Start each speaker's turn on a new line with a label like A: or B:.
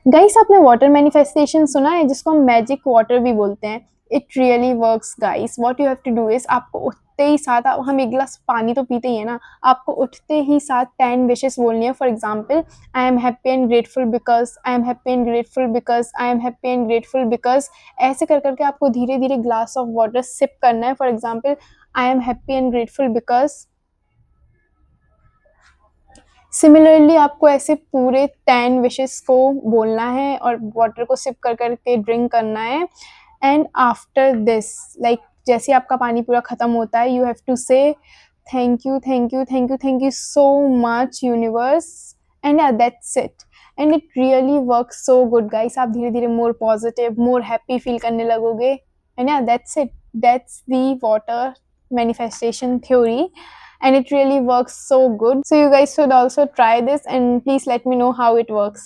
A: Guys, आपने water manifestation सुना है जिसको हम मैजिक वाटर भी बोलते हैं? It really works guys. What you have to do is, आपको उठते ही साथ हम एक गिलास पानी तो पीते ही है ना, आपको उठते ही साथ 10 विशेस बोलनी है। For example, I am happy and grateful because, I am happy and grateful because, I am happy and grateful because. ऐसे कर करके आपको धीरे धीरे ग्लास ऑफ वाटर सिप करना है। For example, I am happy and grateful because. Similarly आपको ऐसे पूरे 10 विशेस को बोलना है और वाटर को सिप कर करके ड्रिंक करना है। एंड आफ्टर दिस, लाइक जैसे आपका पानी पूरा खत्म होता है, यू हैव टू से thank you, thank you, thank you, thank you so much universe. And that's it. And it really work so good guys. आप धीरे धीरे more positive, more happy feel करने लगोगे। And that's it, that's the water manifestation theory, and it really works so good. So you guys should also try this and please let me know how it works.